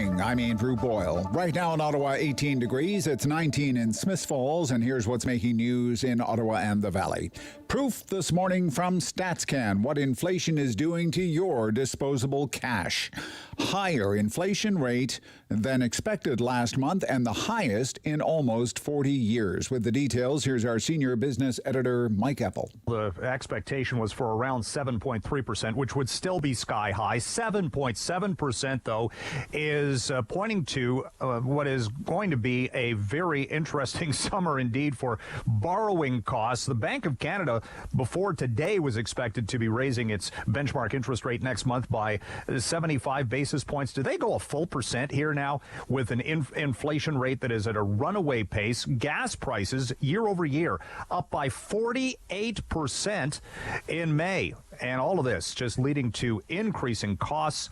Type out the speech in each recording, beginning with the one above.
morning. I'm Andrew Boyle. Right now in Ottawa, 18 degrees. It's 19 in Smiths Falls, and here's what's making news in Ottawa and the Valley. Proof this morning from StatsCan what inflation is doing to your disposable cash. Higher inflation rate than expected last month and the highest in almost 40 years. With the details, here's our senior business editor, Mike Eppel. The expectation was for around 7.3%, which would still be sky high. 7.7%, though, is pointing to what is going to be a very interesting summer indeed for borrowing costs. The Bank of Canada, before today, was expected to be raising its benchmark interest rate next month by 75 basis points. Do they go a full percent here now with an inflation rate that is at a runaway pace? Gas prices year over year up by 48% in May. And all of this just leading to increasing costs,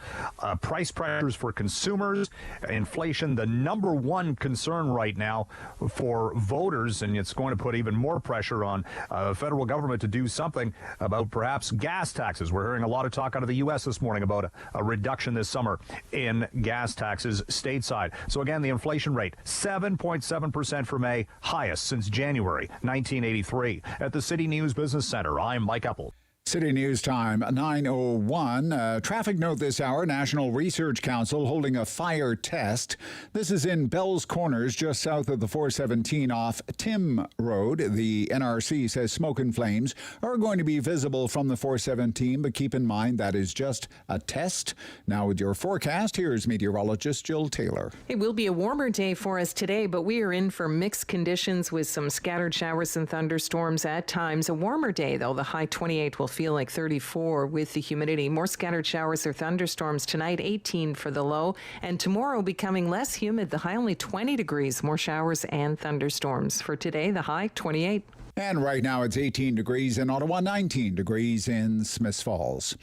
price pressures for consumers, inflation, the number one concern right now for voters, and it's going to put even more pressure on the federal government to do something about perhaps gas taxes. We're hearing a lot of talk out of the U.S. this morning about a reduction this summer in gas taxes stateside. So again, the inflation rate, 7.7% for May, highest since January 1983. At the City News Business Center, I'm Mike Eppel. City News Time, 9:01. Traffic note this hour, National Research Council holding a fire test. This is in Bell's Corners, just south of the 417 off Tim Road. The NRC says smoke and flames are going to be visible from the 417, but keep in mind that is just a test. Now with your forecast, here's meteorologist Jill Taylor. It will be a warmer day for us today, but we are in for mixed conditions with some scattered showers and thunderstorms at times. A warmer day, though, the high 28 will feel like 34 with the humidity. More scattered showers or thunderstorms tonight, 18 for the low. And tomorrow becoming less humid, the high only 20 degrees. More showers and thunderstorms. For today, the high 28. And right now it's 18 degrees in Ottawa, 19 degrees in Smiths Falls.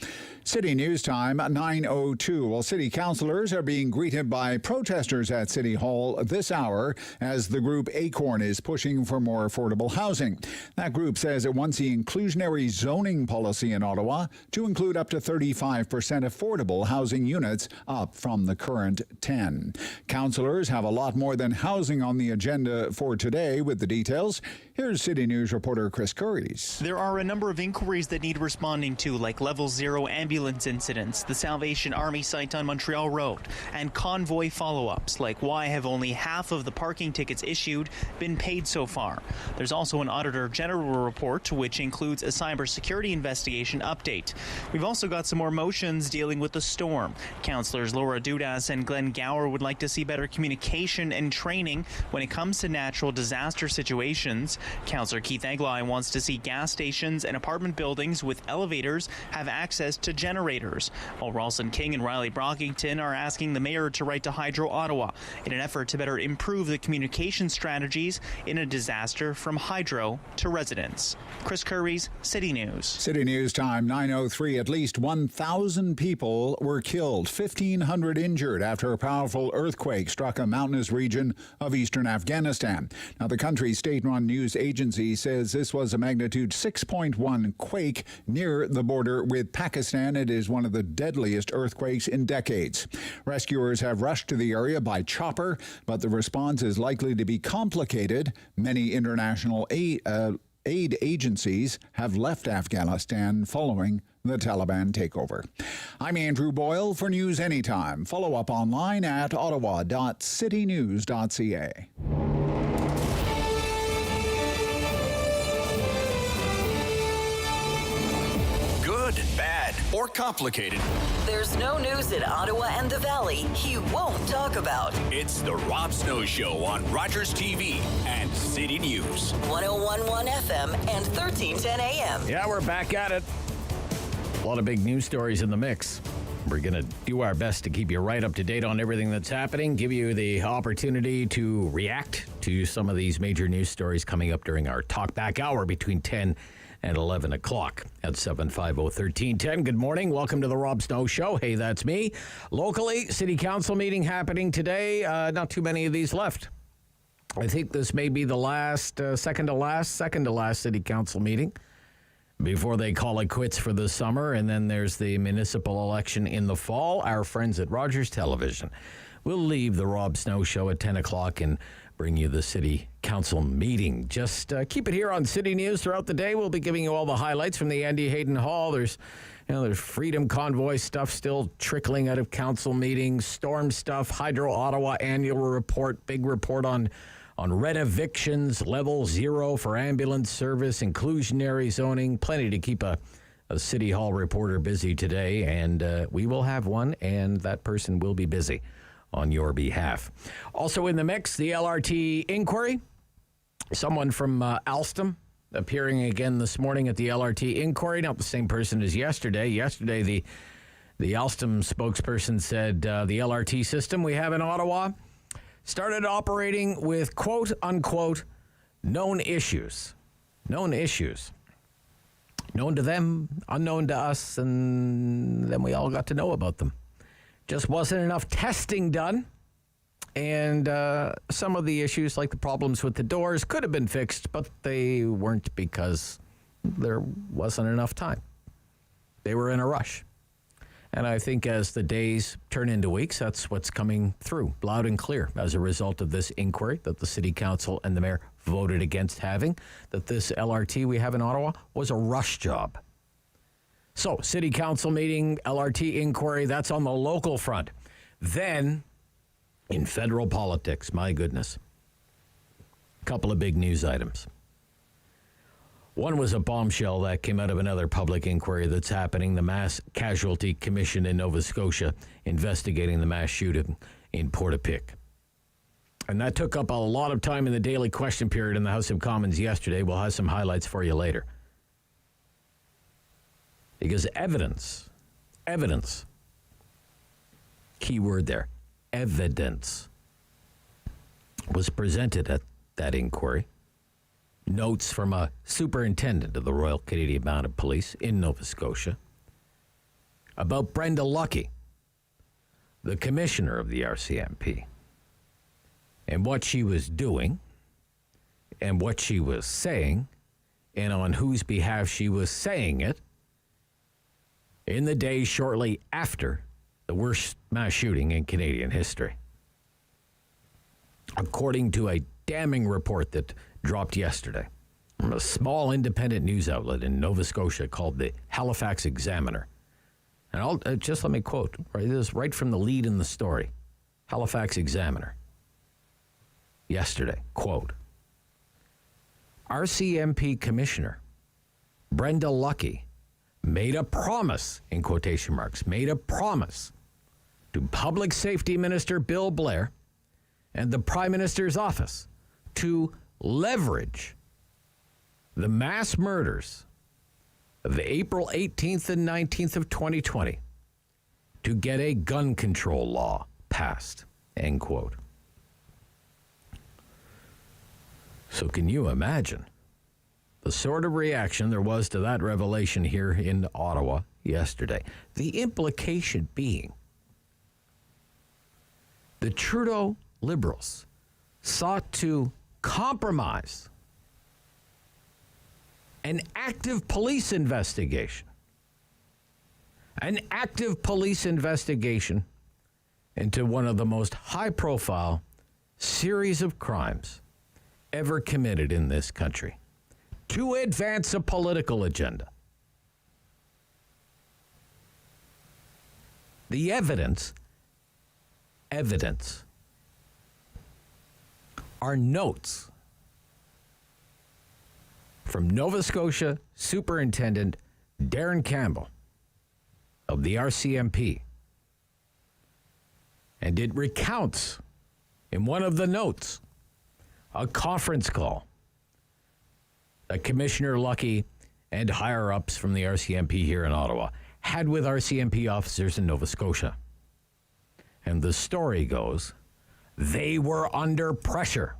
City News Time, 9:02. Well, city councillors are being greeted by protesters at City Hall this hour as the group Acorn is pushing for more affordable housing. That group says it wants the inclusionary zoning policy in Ottawa to include up to 35% affordable housing units, up from the current 10. Councillors have a lot more than housing on the agenda for today. With the details, here's City News reporter Chris Curries. There are a number of inquiries that need responding to, like Level 0 ambulance incidents, the Salvation Army site on Montreal Road, and convoy follow-ups, like why have only half of the parking tickets issued been paid so far. There's also an Auditor General report, which includes a cybersecurity investigation update. We've also got some more motions dealing with the storm. Councillors Laura Dudas and Glenn Gower would like to see better communication and training when it comes to natural disaster situations. Councillor Keith Eglai wants to see gas stations and apartment buildings with elevators have access to generators, while Ralston King and Riley Brockington are asking the mayor to write to Hydro Ottawa in an effort to better improve the communication strategies in a disaster from hydro to residents. Chris Curries, City News. City News Time, 9:03. At least 1,000 people were killed, 1,500 injured after a powerful earthquake struck a mountainous region of eastern Afghanistan. Now, the country's state-run news agency says this was a magnitude 6.1 quake near the border with Pakistan. It is one of the deadliest earthquakes in decades. Rescuers have rushed to the area by chopper, but the response is likely to be complicated. Many international aid agencies have left Afghanistan following the Taliban takeover. I'm Andrew Boyle for News Anytime. Follow up online at ottawa.citynews.ca. Good, bad, or complicated. There's no news in Ottawa and the Valley he won't talk about. It's the Rob Snow Show on Rogers TV and City News. 101.1 FM and 1310 AM. Yeah, we're back at it. A lot of big news stories in the mix. We're going to do our best to keep you right up to date on everything that's happening, give you the opportunity to react to some of these major news stories coming up during our talkback hour between 10 and 11 o'clock at 750-1310. Good morning. Welcome to the Rob Snow Show. Hey, that's me. Locally, City Council meeting happening today. Not too many of these left. I think this may be the last, second to last City Council meeting before they call it quits for the summer. And then there's the municipal election in the fall. Our friends at Rogers Television we'll leave the Rob Snow Show at 10 o'clock and bring you the City Council meeting. Just keep it here on City News throughout the day. We'll be giving you all the highlights from the Andy Hayden Hall. There's Freedom Convoy stuff still trickling out of council meetings, storm stuff, Hydro Ottawa annual report, big report on red evictions, level 0 for ambulance service, inclusionary zoning. Plenty to keep a City Hall reporter busy today, and we will have one, and that person will be busy on your behalf. Also in the mix, the LRT inquiry. Someone from Alstom appearing again this morning at the LRT inquiry. Not the same person as yesterday. Yesterday, the Alstom spokesperson said the LRT system we have in Ottawa started operating with quote unquote known issues. Known issues. Known to them, unknown to us, and then we all got to know about them. Just wasn't enough testing done. And some of the issues, like the problems with the doors, could have been fixed, but they weren't because there wasn't enough time. They were in a rush. And I think as the days turn into weeks, that's what's coming through loud and clear as a result of this inquiry that the City Council and the Mayor voted against having, that this LRT we have in Ottawa was a rush job. So, City Council meeting, LRT inquiry, that's on the local front. Then, in federal politics, my goodness, a couple of big news items. One was a bombshell that came out of another public inquiry that's happening, the Mass Casualty Commission in Nova Scotia investigating the mass shooting in Portapique. And that took up a lot of time in the daily question period in the House of Commons yesterday. We'll have some highlights for you later. Because evidence, key word there, evidence, was presented at that inquiry. Notes from a superintendent of the Royal Canadian Mounted Police in Nova Scotia about Brenda Lucki, the commissioner of the RCMP, and what she was doing and what she was saying and on whose behalf she was saying it in the days shortly after the worst mass shooting in Canadian history. According to a damning report that dropped yesterday from a small independent news outlet in Nova Scotia called the Halifax Examiner. And I'll just let me quote, right, this is right from the lead in the story. Halifax Examiner. Yesterday, quote, RCMP Commissioner Brenda Lucki made a promise, in quotation marks, made a promise to Public Safety Minister Bill Blair and the Prime Minister's office to leverage the mass murders of April 18th and 19th of 2020 to get a gun control law passed, end quote. So can you imagine the sort of reaction there was to that revelation here in Ottawa yesterday? The implication being the Trudeau Liberals sought to compromise an active police investigation. An active police investigation into one of the most high-profile series of crimes ever committed in this country to advance a political agenda. The evidence are notes from Nova Scotia Superintendent Darren Campbell of the RCMP. And it recounts in one of the notes a conference call that Commissioner Lucki and higher-ups from the RCMP here in Ottawa had with RCMP officers in Nova Scotia. And the story goes, they were under pressure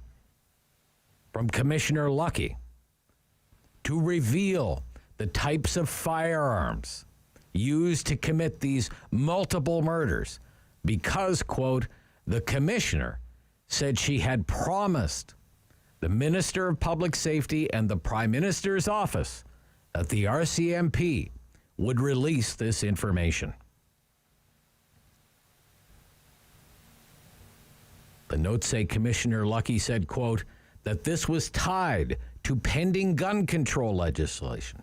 from Commissioner Lucki to reveal the types of firearms used to commit these multiple murders because, quote, the commissioner said she had promised the Minister of Public Safety and the Prime Minister's office that the RCMP would release this information. The notes say Commissioner Lucky said, quote, that this was tied to pending gun control legislation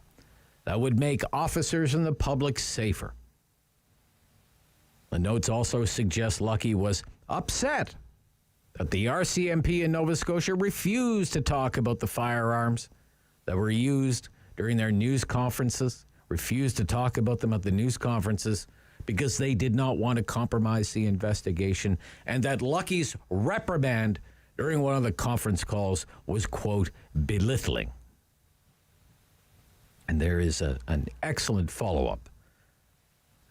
that would make officers and the public safer. The notes also suggest Lucky was upset that the RCMP in Nova Scotia refused to talk about the firearms that were used during their news conferences, refused to talk about them at the news conferences because they did not want to compromise the investigation, and that Lucky's reprimand during one of the conference calls was, quote, belittling. And there is an excellent follow-up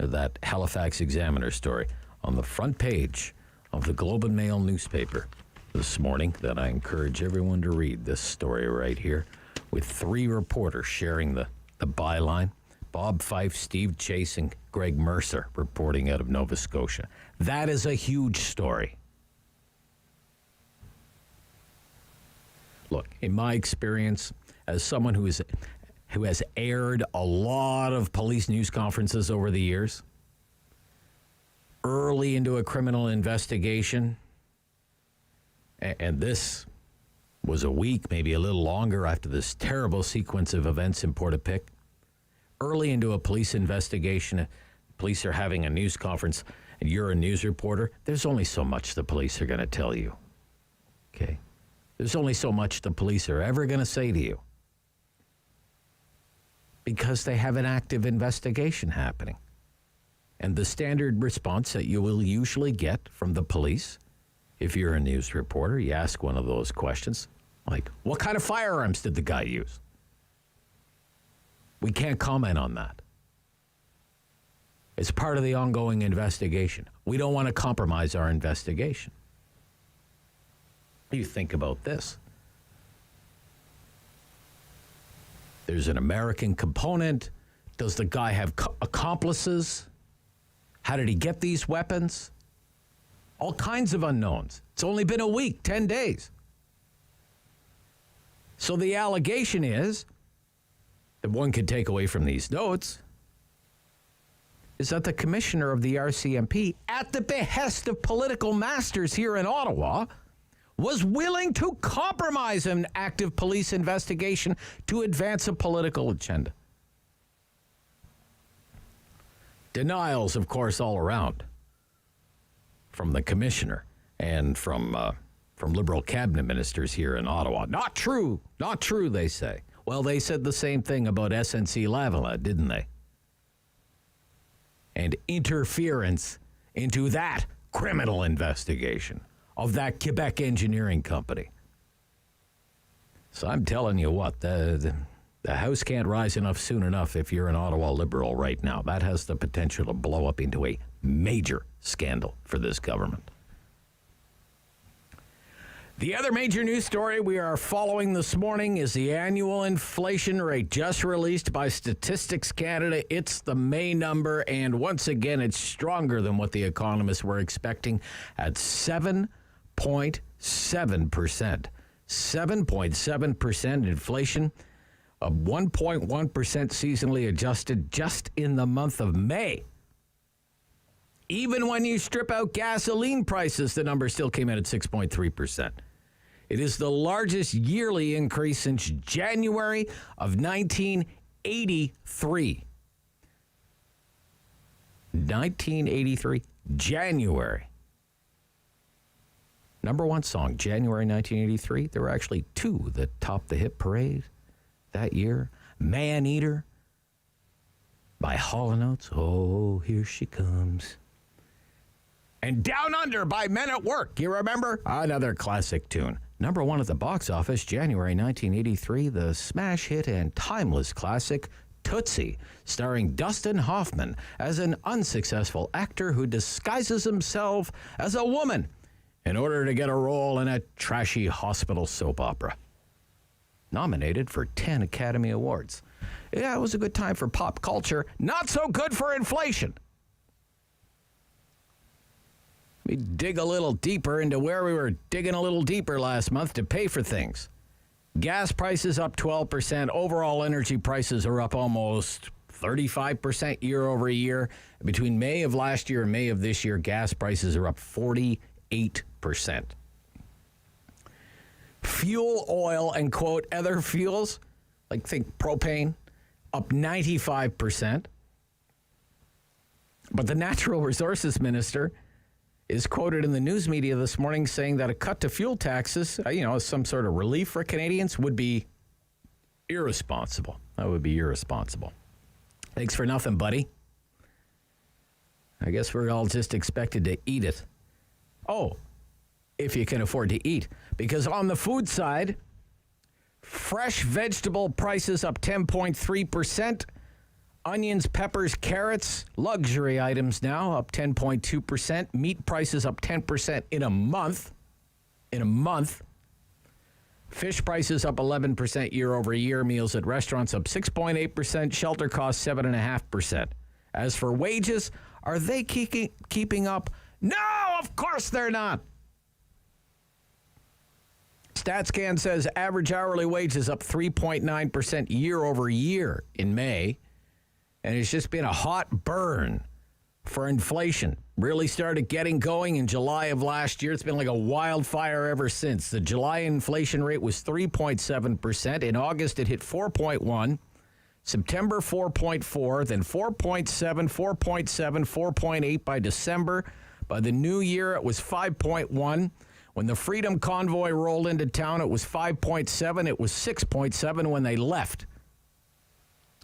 to that Halifax Examiner story on the front page of the Globe and Mail newspaper this morning that I encourage everyone to read. This story right here with 3 reporters sharing the byline. Bob Fife, Steve Chase, and Greg Mercer reporting out of Nova Scotia. That is a huge story. Look, in my experience, as someone who has aired a lot of police news conferences over the years, early into a criminal investigation, and this was a week, maybe a little longer after this terrible sequence of events in Portapique, early into a police investigation, police are having a news conference, and you're a news reporter, there's only so much the police are going to tell you. Okay? There's only so much the police are ever going to say to you because they have an active investigation happening. And the standard response that you will usually get from the police, if you're a news reporter, you ask one of those questions, like, what kind of firearms did the guy use? We can't comment on that. It's part of the ongoing investigation. We don't want to compromise our investigation. You think about this. There's an American component. Does the guy have accomplices? How did he get these weapons? All kinds of unknowns. It's only been a week, 10 days. So the allegation is, that one could take away from these notes, is that the commissioner of the RCMP, at the behest of political masters here in Ottawa, was willing to compromise an active police investigation to advance a political agenda. Denials, of course, all around from the commissioner and from Liberal cabinet ministers here in Ottawa. Not true, they say. Well, they said the same thing about SNC-Lavalin, didn't they? And interference into that criminal investigation of that Quebec engineering company. So I'm telling you what, the house can't rise enough soon enough if you're an Ottawa Liberal right now. That has the potential to blow up into a major scandal for this government. The other major news story we are following this morning is the annual inflation rate just released by Statistics Canada. It's the May number, and once again, it's stronger than what the economists were expecting at 7.7%. 7.7% inflation, of 1.1% seasonally adjusted just in the month of May. Even when you strip out gasoline prices, the number still came in at 6.3%. It is the largest yearly increase since January of 1983. 1983, January. Number one song, January 1983. There were actually 2 that topped the hit parade that year. Man Eater by Hall & Oates. Oh, here she comes. And Down Under by Men at Work. You remember? Another classic tune. Number 1 at the box office, January 1983, the smash hit and timeless classic, Tootsie, starring Dustin Hoffman as an unsuccessful actor who disguises himself as a woman in order to get a role in a trashy hospital soap opera. Nominated for 10 Academy Awards. Yeah, it was a good time for pop culture. Not so good for inflation. We dig a little deeper into where we were digging a little deeper last month to pay for things. Gas prices up 12%. Overall energy prices are up almost 35% year over year. Between May of last year and May of this year, gas prices are up 48%. fuel oil and, quote, other fuels, like think propane, up 95%. But the Natural Resources Minister is quoted in the news media this morning saying that a cut to fuel taxes, some sort of relief for Canadians, would be irresponsible. That would be irresponsible. Thanks for nothing, buddy. I guess we're all just expected to eat it. Oh, if you can afford to eat. Because on the food side, fresh vegetable prices up 10.3%. Onions, peppers, carrots, luxury items now up 10.2%. Meat prices up 10% in a month. Fish prices up 11% year over year. Meals at restaurants up 6.8%. Shelter costs 7.5%. As for wages, are they keeping up? No, of course they're not. StatsCan says average hourly wage is up 3.9% year over year in May. And it's just been a hot burn for inflation. Really started getting going in July of last year. It's been like a wildfire ever since. The July inflation rate was 3.7%. In August, it hit 4.1. September, 4.4. Then 4.7, 4.7, 4.8 by December. By the new year, it was 5.1. When the Freedom Convoy rolled into town, it was 5.7. It was 6.7 when they left.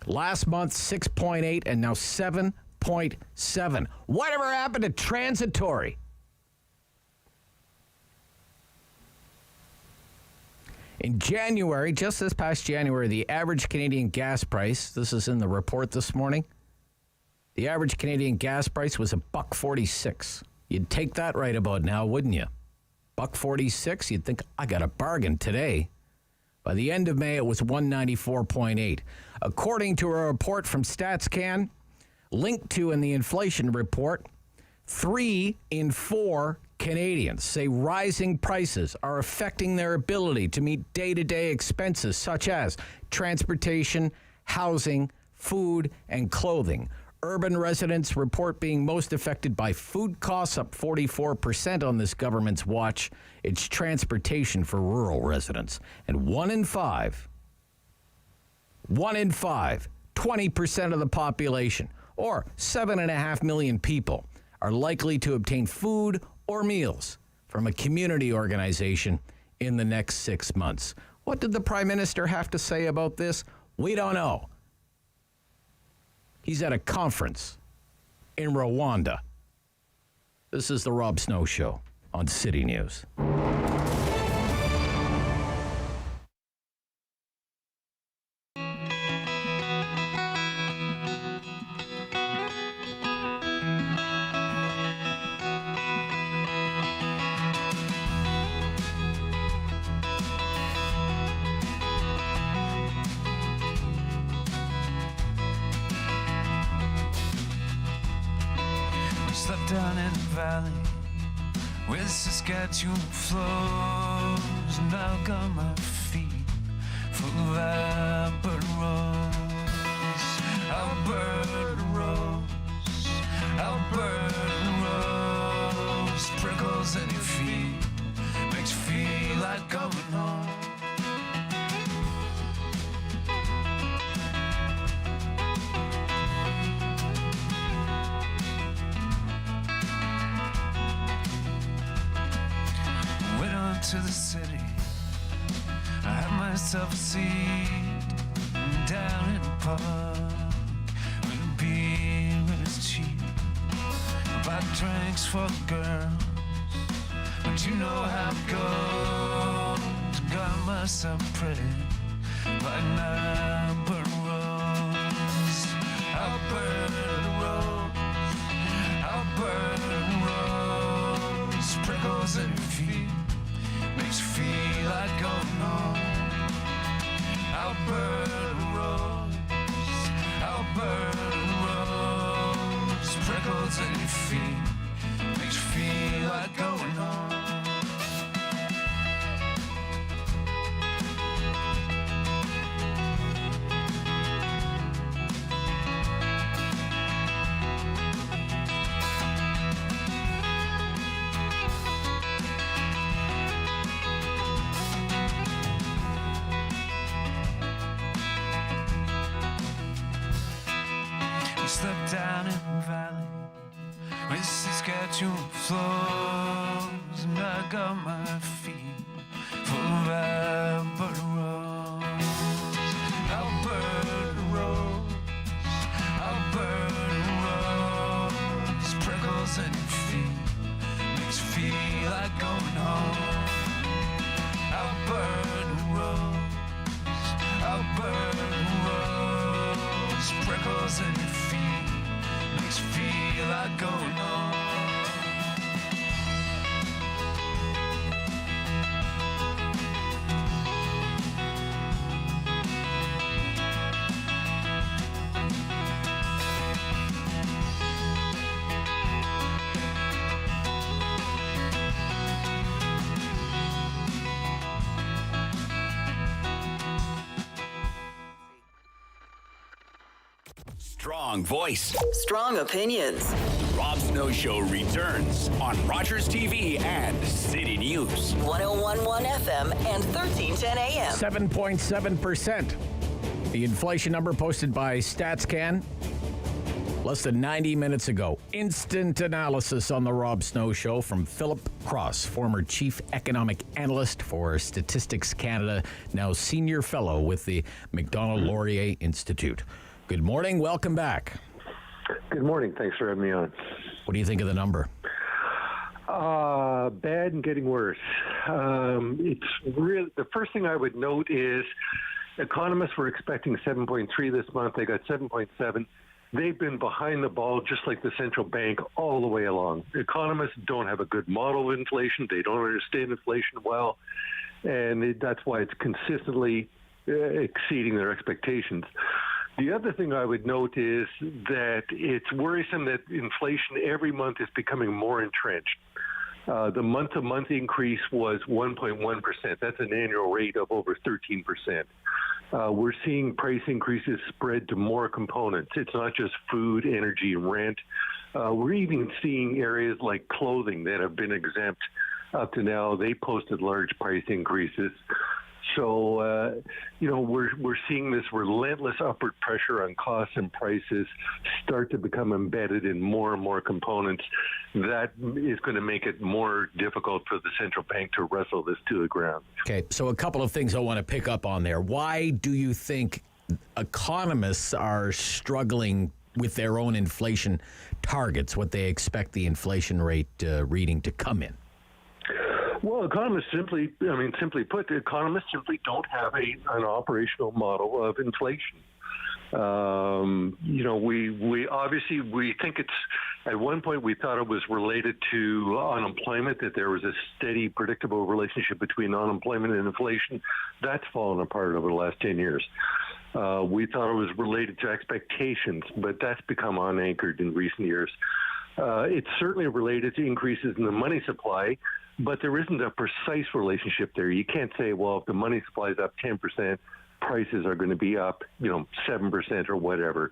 Last month, 6.8, and now 7.7. Whatever happened to transitory? In January, just this past January, the average Canadian gas price, this is in the report this morning, the average Canadian gas price was $1.46. You'd take that right about now, wouldn't you? $1.46, you'd think, I got a bargain today. By the end of May, it was $194.8. According to a report from StatsCan, linked to in the inflation report, 3 in 4 Canadians say rising prices are affecting their ability to meet day-to-day expenses such as transportation, housing, food, and clothing. Urban residents report being most affected by food costs, up 44% on this government's watch. It's transportation for rural residents. And 1 in 5, 20% of the population, or 7.5 million people, are likely to obtain food or meals from a community organization in the next 6 months. What did the Prime Minister have to say about this? We don't know. He's at a conference in Rwanda. This is the Rob Snow Show on City News. Slept down in the valley where the Saskatchewan flows, and I've got my feet full of Alberta rose, Alberta rose, Alberta rose. Prickles in your feet makes you feel like going home. To the city, I had myself a seat down in the park where the beer was cheap. I bought drinks for the girls, but you know how it goes. Got myself pretty by an Alberta rose, Alberta rose, Alberta rose. Prickles in your feet makes you feel like going home. Alberta rose, Alberta rose. Prickles in your feet makes you feel like going home. slept down in the valley where Saskatchewan flows, and I got my feet full of Alberta rose, Alberta rose, Alberta rose, prickles in your feet, makes you feel like going home. Alberta rose, Alberta rose, prickles in your feet, makes you feel like going home. Strong voice. Strong opinions. Rob Snow Show returns on Rogers TV and City News. 101.1 FM and 1310 AM. 7.7%. The inflation number posted by StatsCan less than 90 minutes ago. Instant analysis on the Rob Snow Show from Philip Cross, former chief economic analyst for Statistics Canada, now senior fellow with the Macdonald-Laurier Institute. Good morning. Welcome back. Good morning. Thanks for having me on. What do you think of the number? Bad and getting worse. It's really, the first thing I would note is economists were expecting 7.3 this month. They got 7.7. They've been behind the ball, just like the central bank, all the way along. Economists don't have a good model of inflation. They don't understand inflation well, and that's why it's consistently exceeding their expectations. The other thing I would note is that it's worrisome that inflation every month is becoming more entrenched. The month-to-month increase was 1.1%. That's an annual rate of over 13%. We're seeing price increases spread to more components. It's not just food, energy, and rent. We're even seeing areas like clothing that have been exempt up to now. They posted large price increases. So, we're seeing this relentless upward pressure on costs and prices start to become embedded in more and more components. That is going to make it more difficult for the central bank to wrestle this to the ground. Okay, so a couple of things I want to pick up on there. Why do you think economists are struggling with their own inflation targets, what they expect the inflation rate reading to come in? Well, economists simply put, economists simply don't have an operational model of inflation. We think it's, at one point we thought it was related to unemployment, that there was a steady, predictable relationship between unemployment and inflation. That's fallen apart over the last 10 years. We thought it was related to expectations, but that's become unanchored in recent years. It's certainly related to increases in the money supply, but there isn't a precise relationship there. You can't say, well, if the money supply is up 10%, prices are going to be up, 7% or whatever.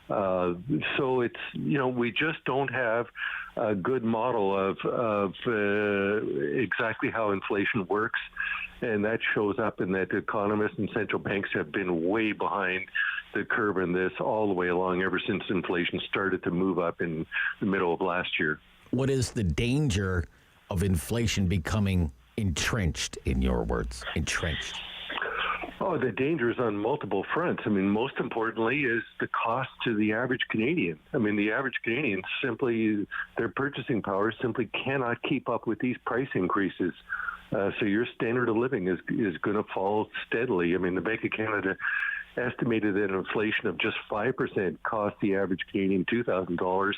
So it's, we just don't have a good model of exactly how inflation works. And that shows up in that economists and central banks have been way behind the curve in this all the way along ever since inflation started to move up in the middle of last year. What is the danger of inflation becoming entrenched, in your words? Entrenched. Oh, the danger is on multiple fronts. Most importantly is the cost to the average Canadian. The average Canadian simply, their purchasing power simply cannot keep up with these price increases. So your standard of living is going to fall steadily. The Bank of Canada estimated that inflation of just 5% cost the average Canadian $2,000.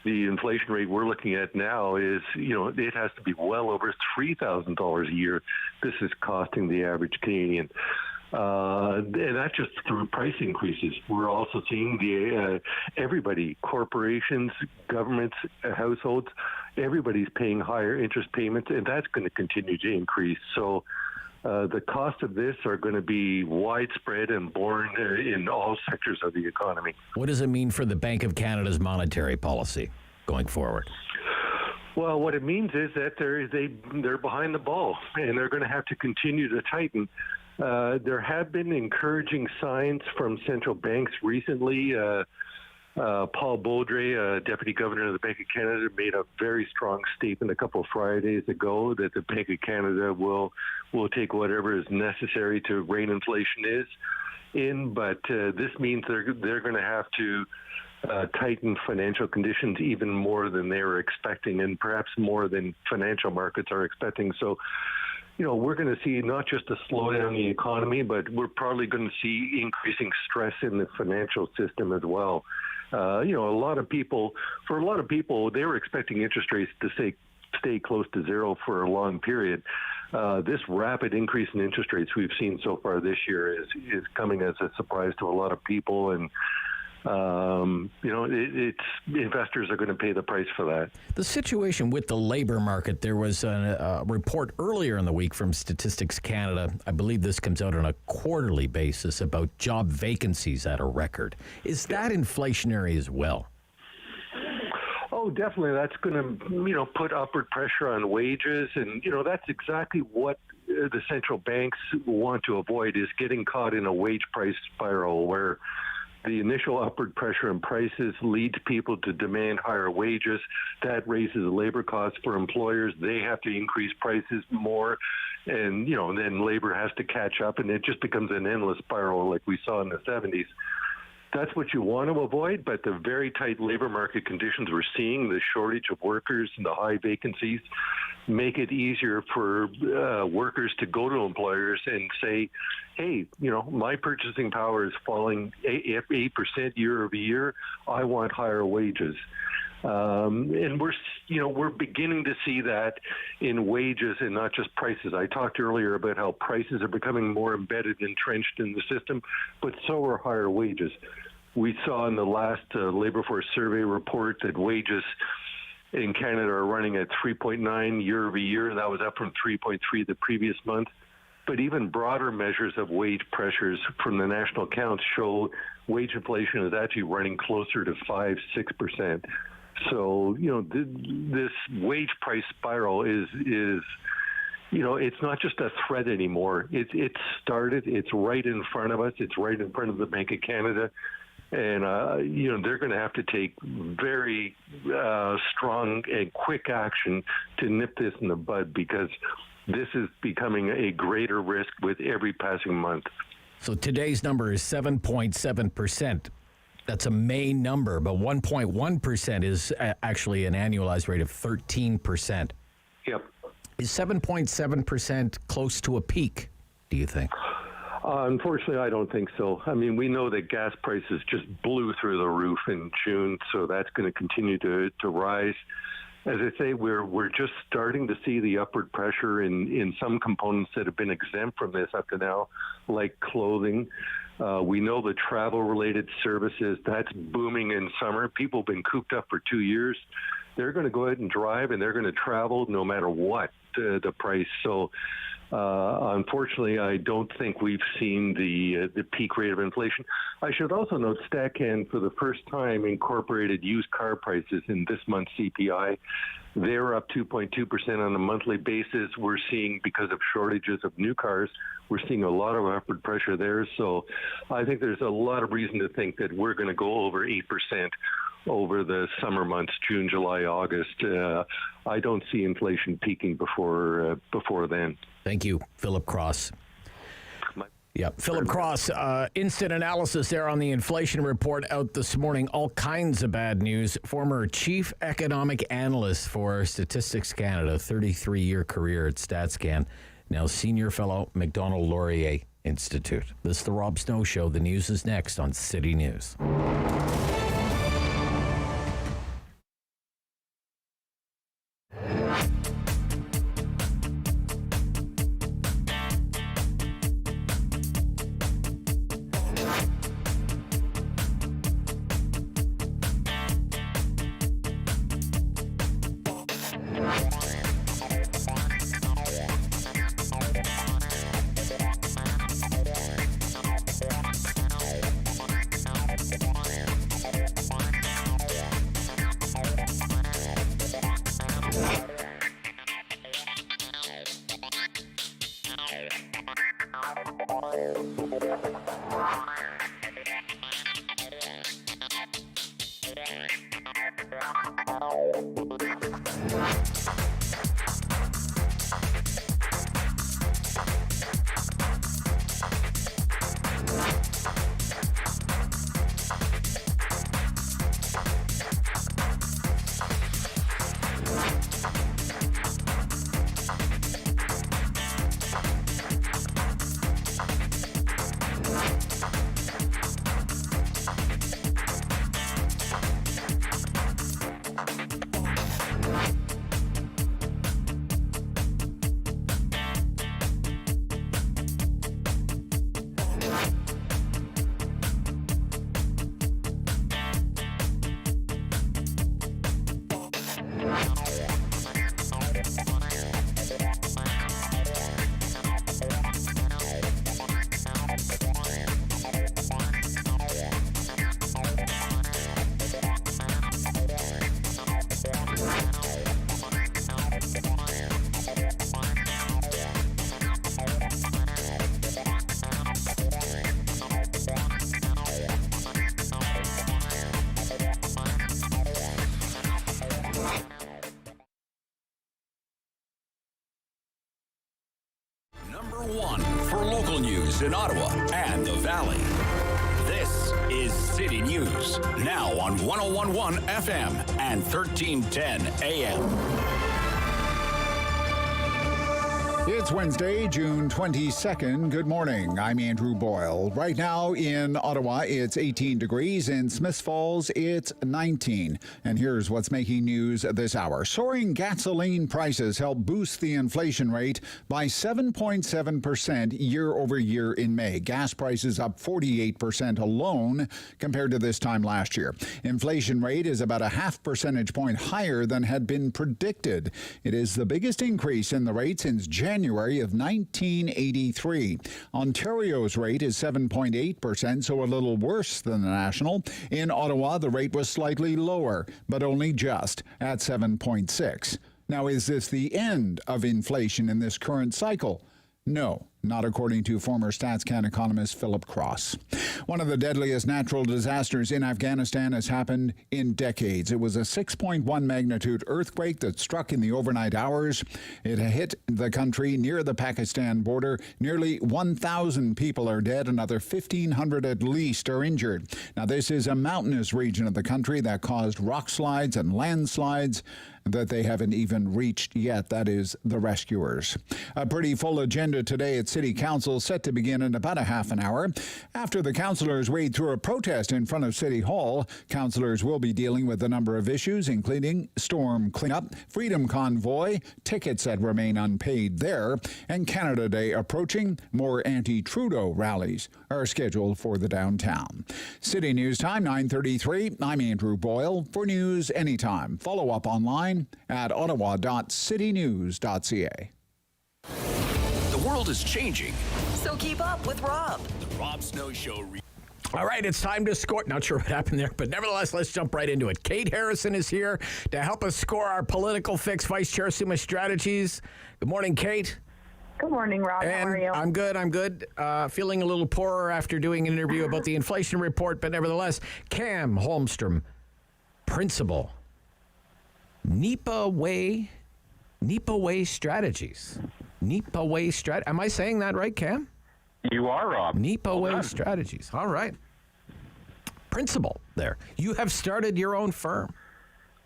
The inflation rate we're looking at now is, it has to be well over $3,000 a year. This is costing the average Canadian. And that's just through price increases. We're also seeing everybody, corporations, governments, households, everybody's paying higher interest payments, and that's going to continue to increase. So the cost of this are going to be widespread and borne in all sectors of the economy. What does it mean for the Bank of Canada's monetary policy going forward? Well, what it means is that they're behind the ball, and they're going to have to continue to tighten. There have been encouraging signs from central banks recently. Paul Beaudry, Deputy Governor of the Bank of Canada, made a very strong statement a couple of Fridays ago that the Bank of Canada will take whatever is necessary to rein inflation in. But this means they're going to have to tighten financial conditions even more than they were expecting, and perhaps more than financial markets are expecting. So, we're going to see not just a slowdown in the economy, but we're probably going to see increasing stress in the financial system as well. A lot of people, they were expecting interest rates to stay close to zero for a long period. This rapid increase in interest rates we've seen so far this year is coming as a surprise to a lot of people, and investors are going to pay the price for that. The situation with the labor market, there was a report earlier in the week from Statistics Canada. I believe this comes out on a quarterly basis about job vacancies at a record. Is that inflationary as well? Oh, definitely. That's going to, put upward pressure on wages. And, that's exactly what the central banks want to avoid, is getting caught in a wage price spiral where the initial upward pressure on prices leads people to demand higher wages. That raises labor costs for employers. They have to increase prices more, and then labor has to catch up, and it just becomes an endless spiral like we saw in the 70s. That's what you want to avoid, but the very tight labor market conditions we're seeing, the shortage of workers and the high vacancies, make it easier for workers to go to employers and say, hey, my purchasing power is falling 8% year over year. I want higher wages. And we're beginning to see that in wages and not just prices. I talked earlier about how prices are becoming more embedded, entrenched in the system, but so are higher wages. We saw in the last labor force survey report that wages in Canada are running at 3.9 year over year. That was up from 3.3 the previous month. But even broader measures of wage pressures from the national accounts show wage inflation is actually running closer to 5-6%. So, this wage price spiral is it's not just a threat anymore. It's started. It's right in front of us. It's right in front of the Bank of Canada. And, they're going to have to take very strong and quick action to nip this in the bud, because this is becoming a greater risk with every passing month. So today's number is 7.7%. That's a May number, but 1.1% is actually an annualized rate of 13%. Yep. Is 7.7% close to a peak, do you think? Unfortunately, I don't think so. I mean, we know that gas prices just blew through the roof in June, so that's going to continue to rise. As I say, we're just starting to see the upward pressure in some components that have been exempt from this up to now, like clothing. We know the travel-related services, that's booming in summer. People have been cooped up for 2 years. They're going to go ahead and drive, and they're going to travel no matter what the price. So, unfortunately, I don't think we've seen the peak rate of inflation. I should also note StatCan, for the first time, incorporated used car prices in this month's CPI. They're up 2.2% on a monthly basis. We're seeing, because of shortages of new cars, we're seeing a lot of upward pressure there. So I think there's a lot of reason to think that we're going to go over 8% over the summer months, June, July, August. I don't see inflation peaking before then. Thank you, Philip Cross. Yeah, Philip Cross, instant analysis there on the inflation report out this morning. All kinds of bad news. Former chief economic analyst for Statistics Canada, 33-year career at StatsCan. Now senior fellow, Macdonald Laurier Institute. This is the Rob Snow Show. The news is next on City News. one for local news in Ottawa and the Valley. This is City News, now on 101.1 FM and 1310 AM. It's Wednesday, June 22nd. Good morning. I'm Andrew Boyle. Right now in Ottawa, it's 18 degrees. In Smiths Falls, it's 19. And here's what's making news this hour. Soaring gasoline prices help boost the inflation rate by 7.7% year over year in May. Gas prices up 48% alone compared to this time last year. Inflation rate is about a half percentage point higher than had been predicted. It is the biggest increase in the rate since January of 1983. Ontario's rate is 7.8%, so a little worse than the national. In Ottawa, the rate was slightly lower, but only just at 7.6. Now, is this the end of inflation in this current cycle? No, not according to former StatsCan economist Philip Cross. One of the deadliest natural disasters in Afghanistan has happened in decades. It was a 6.1 magnitude earthquake that struck in the overnight hours. It hit the country near the Pakistan border. Nearly 1,000 people are dead. Another 1,500 at least are injured. Now, this is a mountainous region of the country that caused rock slides and landslides that they haven't even reached yet. That is the rescuers. A pretty full agenda today at City Council, set to begin in about a half an hour. After the councillors wade through a protest in front of City Hall, councillors will be dealing with a number of issues, including storm cleanup, Freedom Convoy, tickets that remain unpaid there, and Canada Day approaching. More anti-Trudeau rallies are scheduled for the downtown. City News Time, 9:33. I'm Andrew Boyle. For news anytime, follow up online at ottawa.citynews.ca. The world is changing. So keep up with Rob. The Rob Snow Show. All right, it's time to score. Not sure what happened there, but nevertheless, let's jump right into it. Kate Harrison is here to help us score our political fix, Vice Chair Summa Strategies. Good morning, Kate. Good morning, Rob. And how are you? I'm good. Feeling a little poorer after doing an interview about the inflation report, but nevertheless, Cam Holmstrom, principal, NEPA Way Strategies. NEPA Way Strategies. Am I saying that right, Cam? You are, Rob. NEPA Way Strategies. All right. Principal there. You have started your own firm.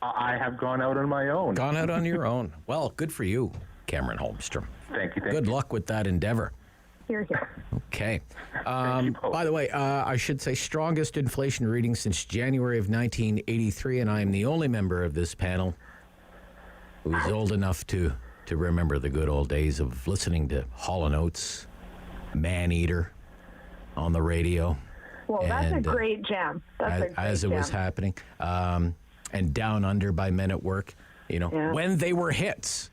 I have gone out on my own. Gone out on your own. Well, good for you, Cameron Holmstrom. Thank you. Good luck with that endeavor. Here. Okay. By the way, I should say strongest inflation reading since January of 1983, and I am the only member of this panel who is old enough to remember the good old days of listening to Hall & Oates, Man-Eater on the radio. Well, that's a great jam. As it was happening. And Down Under by Men at Work, when they were hits.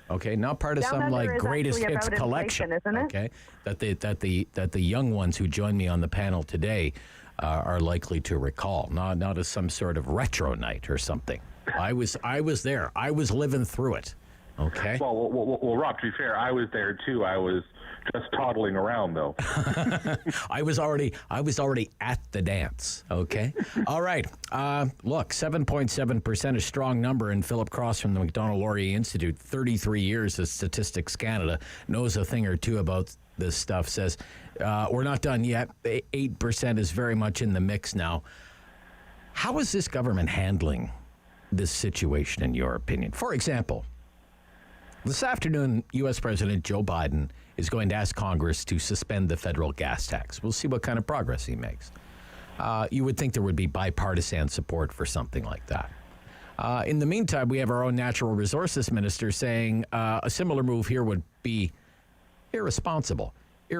Okay, not part of some like greatest hits collection, isn't it? Okay, that the young ones who join me on the panel today are likely to recall, not as some sort of retro night or something. I was there. I was living through it. Okay. Well, Rob, to be fair, I was there too. I was just toddling around, though. I was already at the dance. Okay. All right. Look, 7.7%, a strong number. And Philip Cross from the Macdonald-Laurier Institute, 33 years as Statistics Canada, knows a thing or two about this stuff. Says we're not done yet. 8% is very much in the mix now. How is this government handling this situation, in your opinion? For example, this afternoon, U.S. President Joe Biden is going to ask Congress to suspend the federal gas tax. We'll see what kind of progress he makes. You would think there would be bipartisan support for something like that. In the meantime, we have our own natural resources minister saying a similar move here would be irresponsible. The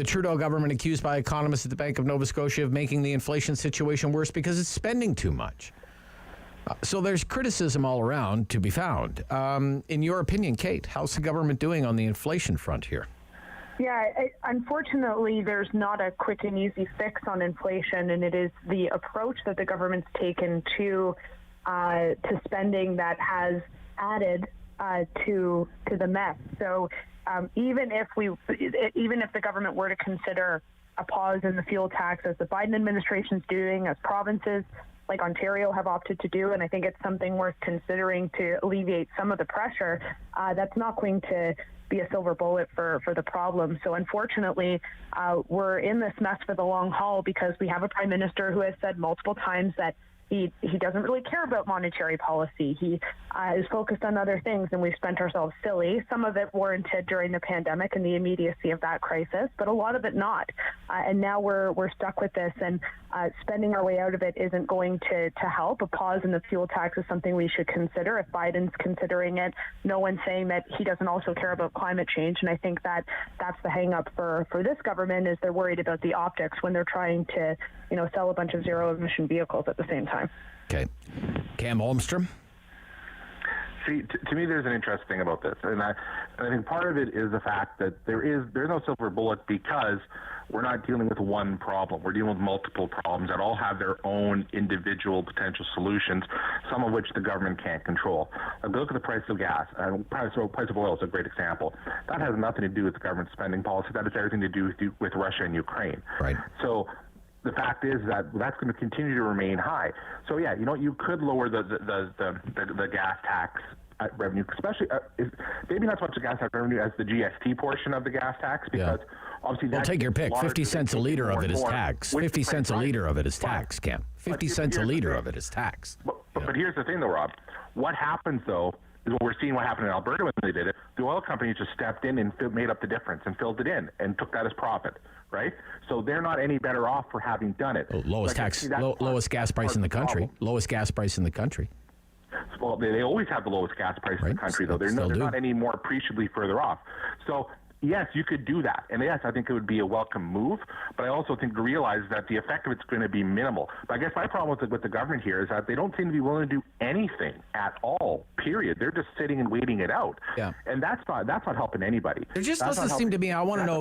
Trudeau government accused by economists at the Bank of Nova Scotia of making the inflation situation worse because it's spending too much. So there's criticism all around to be found. In your opinion, Kate, how's the government doing on the inflation front here? Yeah, unfortunately, there's not a quick and easy fix on inflation, and it is the approach that the government's taken to spending that has added to the mess. So even if the government were to consider a pause in the fuel tax, as the Biden administration's doing, as provinces like Ontario have opted to do, and I think it's something worth considering to alleviate some of the pressure. That's not going to be a silver bullet for the problem. So unfortunately, we're in this mess for the long haul because we have a prime minister who has said multiple times that he doesn't really care about monetary policy. He is focused on other things, and we've spent ourselves silly. Some of it warranted during the pandemic and the immediacy of that crisis, but a lot of it not. And now we're stuck with this, and spending our way out of it isn't going to help. A pause in the fuel tax is something we should consider. If Biden's considering it, no one's saying that he doesn't also care about climate change, and I think that that's the hang-up for this government, is they're worried about the optics when they're trying to, sell a bunch of zero-emission vehicles at the same time. Okay. Cam Holmstrom? See, to me, there's an interesting thing about this, and I think part of it is the fact that there's no silver bullet because we're not dealing with one problem. We're dealing with multiple problems that all have their own individual potential solutions, some of which the government can't control. Like, look at the price of gas. Price of oil is a great example. That has nothing to do with the government spending policy. That has everything to do with Russia and Ukraine. Right. So the fact is that that's going to continue to remain high. So yeah, you could lower the gas tax revenue, especially maybe not so much the gas tax revenue as the GST portion of the gas tax, because obviously well, take your pick. 50 cents a liter of it is tax. 50 cents a liter of it is tax, Cam. 50 cents a liter of it is tax. But here's the thing, though, Rob. What happens, though, is what we're seeing what happened in Alberta when they did it. The oil companies just stepped in and made up the difference and filled it in and took that as profit, right? So they're not any better off for having done it. Lowest gas price in the country. Lowest gas price in the country. Well, they always have the lowest gas price in the country, though. They're not any more appreciably further off. So yes, you could do that. And yes, I think it would be a welcome move. But I also think to realize that the effect of it's going to be minimal. But I guess my problem with the government here is that they don't seem to be willing to do anything at all, period. They're just sitting and waiting it out. Yeah. And that's not helping anybody. There just doesn't seem to be. I want to know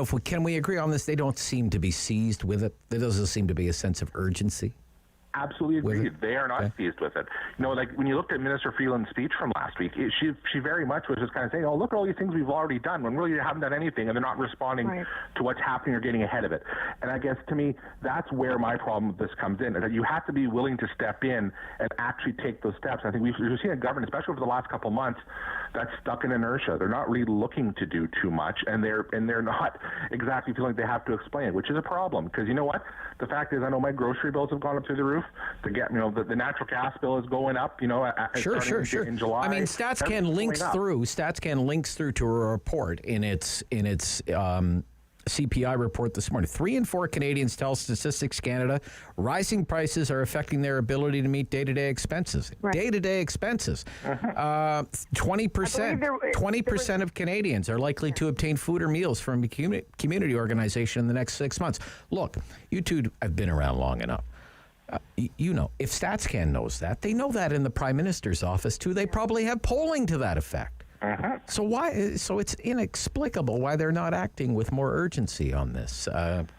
if can we agree on this? They don't seem to be seized with it. There doesn't seem to be a sense of urgency. Absolutely agree. They are not seized with it. Like when you looked at Minister Freeland's speech from last week, she very much was just kind of saying, "Oh, look at all these things we've already done," when really they haven't done anything, and they're not responding to what's happening or getting ahead of it. And I guess to me, that's where my problem with this comes in, is that you have to be willing to step in and actually take those steps. I think we've seen a government, especially over the last couple of months, that's stuck in inertia. They're not really looking to do too much, and they're not exactly feeling like they have to explain it, which is a problem. Because you know what? The fact is, I know my grocery bills have gone up through the roof. The natural gas bill is going up. Sure. In July. I mean, StatsCan links through to a report in its CPI report this morning. 3 in 4 Canadians tell Statistics Canada rising prices are affecting their ability to meet day-to-day expenses. Right. Day-to-day expenses. 20% of Canadians are likely to obtain food or meals from a community organization in the next 6 months. Look, you two have been around long enough. If StatsCan knows that, they know that in the Prime Minister's office too. They probably have polling to that effect. So it's inexplicable why they're not acting with more urgency on this.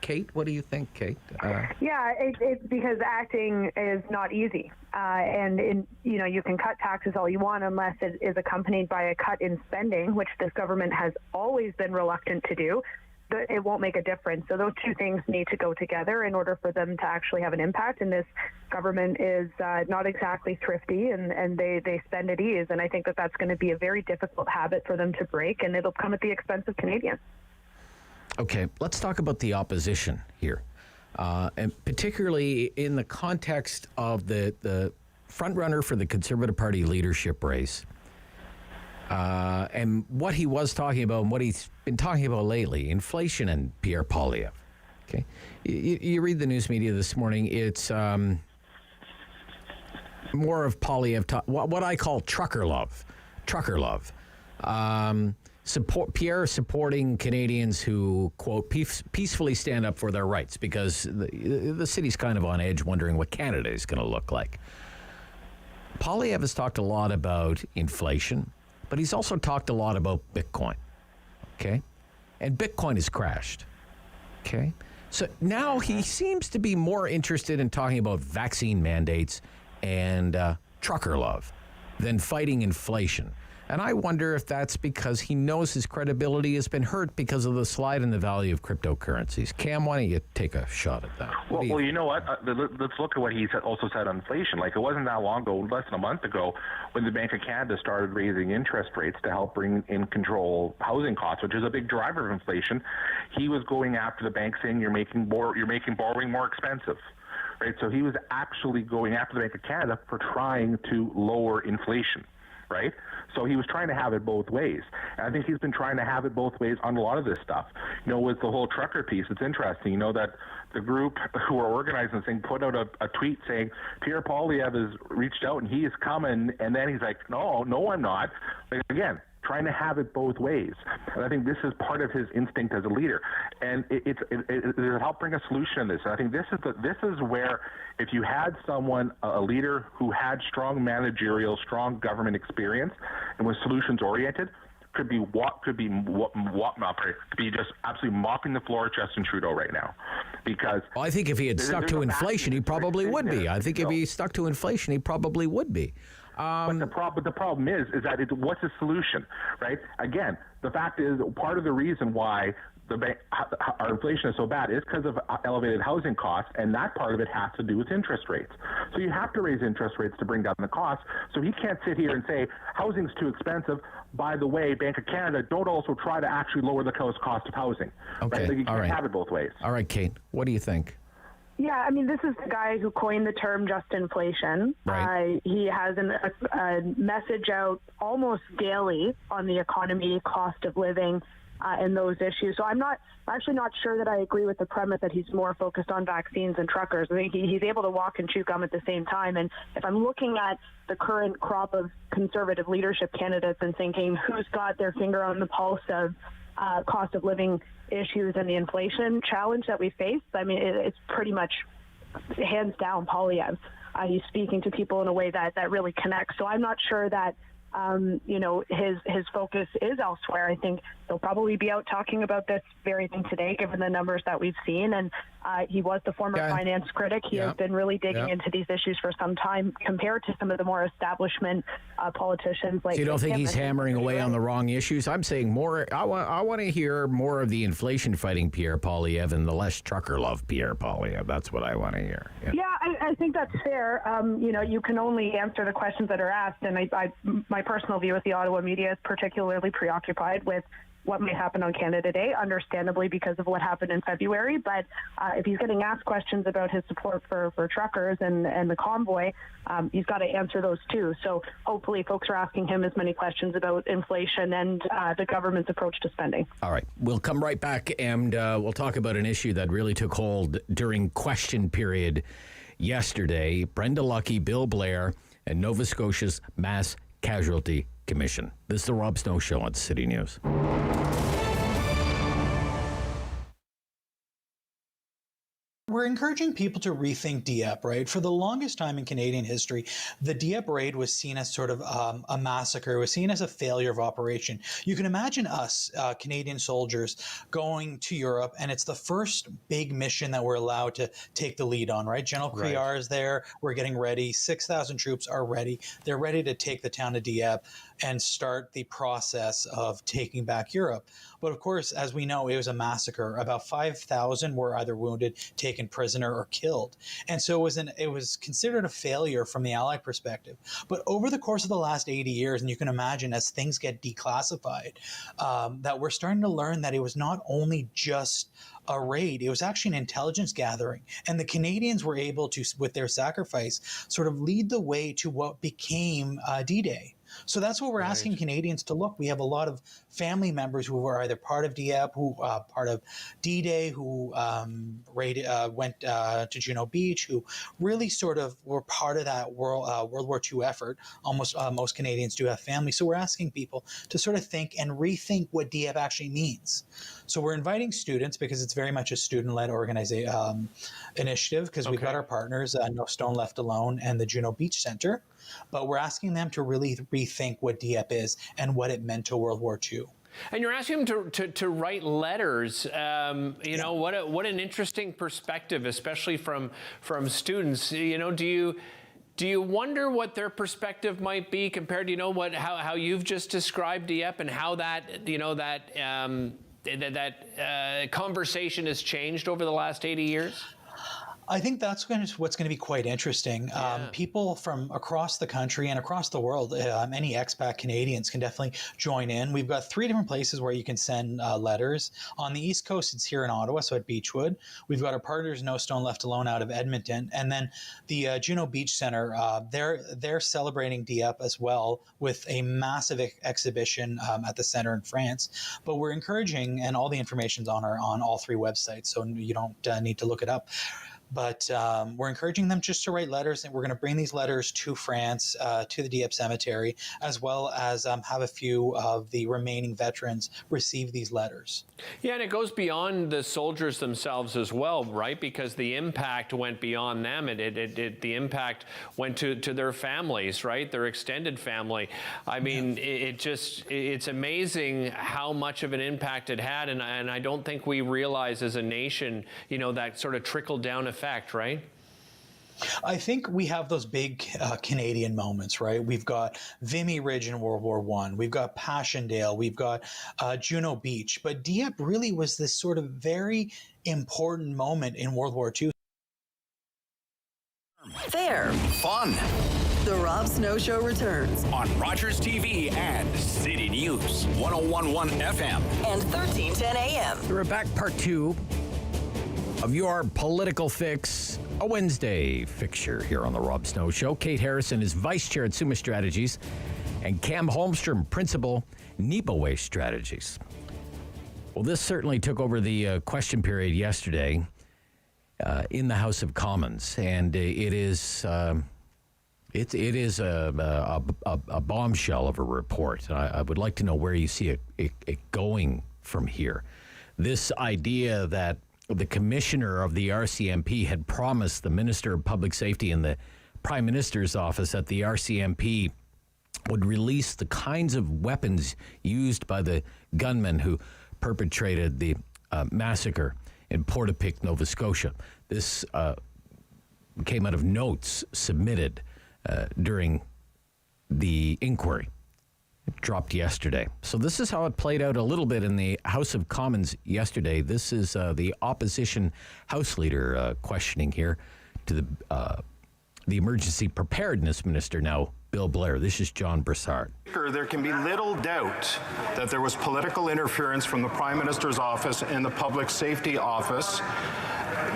Kate, what do you think, Kate? It's because acting is not easy. You can cut taxes all you want unless it is accompanied by a cut in spending, which this government has always been reluctant to do. It won't make a difference. So those two things need to go together in order for them to actually have an impact. And this government is not exactly thrifty, and they spend at ease. And I think that that's going to be a very difficult habit for them to break, and it'll come at the expense of Canadians. Okay, let's talk about the opposition here, and particularly in the context of the frontrunner for the Conservative Party leadership race. And what he was talking about and what he's been talking about lately, inflation and Pierre Poilievre. Okay, you read the news media this morning. It's more of Poilievre, what I call trucker love. Pierre supporting Canadians who, quote, peacefully stand up for their rights, because the city's kind of on edge, wondering what Canada is going to look like. Poilievre has talked a lot about inflation, but he's also talked a lot about Bitcoin, okay? And Bitcoin has crashed, okay? So now he seems to be more interested in talking about vaccine mandates and trucker love. than fighting inflation. And I wonder if that's because he knows his credibility has been hurt because of the slide in the value of cryptocurrencies. Cam, why don't you take a shot at that? Well, you know what? Let's look at what he also said on inflation. Like, it wasn't that long ago, less than a month ago, when the Bank of Canada started raising interest rates to help bring in control housing costs, which is a big driver of inflation. He was going after the bank, saying you're making borrowing more expensive. Right? So he was actually going after the Bank of Canada for trying to lower inflation. Right? So he was trying to have it both ways. And I think he's been trying to have it both ways on a lot of this stuff. You know, with the whole trucker piece, it's interesting, you know, that the group who are organizing this thing put out a tweet saying Pierre Poilievre has reached out and he is coming, and then he's like, no, I'm not. Like, again, trying to have it both ways. And I think this is part of his instinct as a leader. And it helped bring a solution in this. And I think this is where, if you had someone, a leader who had strong managerial, strong government experience and was solutions oriented, could be just absolutely mopping the floor at Justin Trudeau right now. Because I think if he had stuck to inflation, he probably would be. I think if he stuck to inflation, he probably would be. But the problem is that what's the solution, right? Again, the fact is, part of the reason why our inflation is so bad is because of elevated housing costs, and that part of it has to do with interest rates. So you have to raise interest rates to bring down the costs. So he can't sit here and say housing's too expensive. By the way, Bank of Canada, don't also try to actually lower the cost of housing. Okay, right? So you all can't right. have it both ways. All right, Kate, what do you think? Yeah, I mean, this is the guy who coined the term just inflation. Right. He has a message out almost daily on the economy, cost of living, and those issues. So I'm actually not sure that I agree with the premise that he's more focused on vaccines and truckers. I think he's able to walk and chew gum at the same time. And if I'm looking at the current crop of conservative leadership candidates and thinking who's got their finger on the pulse of cost of living issues and the inflation challenge that we face, I mean, it's pretty much hands down Poilievre. He's speaking to people in a way that really connects. So I'm not sure that his focus is elsewhere. I think he'll probably be out talking about this very thing today, given the numbers that we've seen. And he was the former finance critic. He has been really digging into these issues for some time, compared to some of the more establishment politicians. Like, so you don't think he's hammering away on the wrong issues? I'm saying more. I want to hear more of the inflation fighting Pierre Poilievre and the less trucker love Pierre Poilievre. That's what I want to hear. Yeah, I think that's fair. You can only answer the questions that are asked, and my personal view with the Ottawa media is particularly preoccupied with what may happen on Canada Day, understandably because of what happened in February. But if he's getting asked questions about his support for truckers and the convoy, he's got to answer those too. So hopefully folks are asking him as many questions about inflation and the government's approach to spending. All right. We'll come right back and we'll talk about an issue that really took hold during question period yesterday. Brenda Lucki, Bill Blair, and Nova Scotia's Mass Casualty Commission. This is the Rob Snow Show on City News. We're encouraging people to rethink Dieppe, right? For the longest time in Canadian history, the Dieppe raid was seen as sort of a massacre, was seen as a failure of operation. You can imagine us, Canadian soldiers, going to Europe, and it's the first big mission that we're allowed to take the lead on, right? General Criard is there. We're getting ready. 6,000 troops are ready. They're ready to take the town of Dieppe and start the process of taking back Europe. But of course, as we know, it was a massacre. About 5,000 were either wounded, taken prisoner, or killed. And so it was considered a failure from the Allied perspective. But over the course of the last 80 years, and you can imagine as things get declassified, that we're starting to learn that it was not only just a raid, it was actually an intelligence gathering. And the Canadians were able to, with their sacrifice, sort of lead the way to what became D-Day. So that's what we're asking Canadians to look. We have a lot of family members who were either part of Dieppe, who part of D-Day, who went to Juno Beach, who really sort of were part of that World War II effort. Almost most Canadians do have family. So we're asking people to sort of think and rethink what Dieppe actually means. So we're inviting students, because it's very much a student-led initiative, because we've got our partners, No Stone Left Alone and the Juno Beach Center. But we're asking them to really rethink what Dieppe is and what it meant to World War II. And you're asking them to write letters. Know, what an interesting perspective, especially from students. You know, do Do you wonder what their perspective might be compared to, how you've just described Dieppe and how that, that conversation has changed over the last 80 years? I think that's what's going to be quite interesting. People from across the country and across the world, any expat Canadians can definitely join in. We've got 3 different places where you can send letters. On the East Coast, it's here in Ottawa, so at Beechwood. We've got our partners No Stone Left Alone out of Edmonton. And then the Juno Beach Center, they're celebrating Dieppe as well with a massive exhibition at the center in France. But we're encouraging, and all the information's on all 3 websites, so you don't need to look it up. But we're encouraging them just to write letters, and we're going to bring these letters to France, to the Dieppe Cemetery, as well as have a few of the remaining veterans receive these letters. Yeah, and it goes beyond the soldiers themselves as well, right? Because the impact went beyond them. The impact went to their families, right? Their extended family. I mean, it's amazing how much of an impact it had, and I don't think we realize as a nation, that sort of trickle down effect, right? I think we have those big Canadian moments, right? We've got Vimy Ridge in World War I. We've got Passchendaele. We've got Juno Beach. But Dieppe really was this sort of very important moment in World War II. Fair. Fun. The Rob Snow Show returns On Rogers TV and City News. 101.1 FM. and 1310 AM. We're back, part 2 of your political fix, a Wednesday fixture here on the Rob Snow Show. Kate Harrison is vice chair at Summa Strategies, and Cam Holmstrom, principal, Nipa Waste Strategies. Well, this certainly took over the question period yesterday in the House of Commons, and it is a bombshell of a report. I would like to know where you see it going from here. This idea that the commissioner of the RCMP had promised the Minister of Public Safety in the Prime Minister's office that the RCMP would release the kinds of weapons used by the gunmen who perpetrated the massacre in Portapique, Nova Scotia. This came out of notes submitted during the inquiry. It dropped yesterday. So this is how it played out a little bit in the House of Commons yesterday. This is the opposition House Leader questioning here to the Emergency Preparedness Minister now, Bill Blair. This is John Brassard. There can be little doubt that there was political interference from the Prime Minister's office and the Public Safety Office,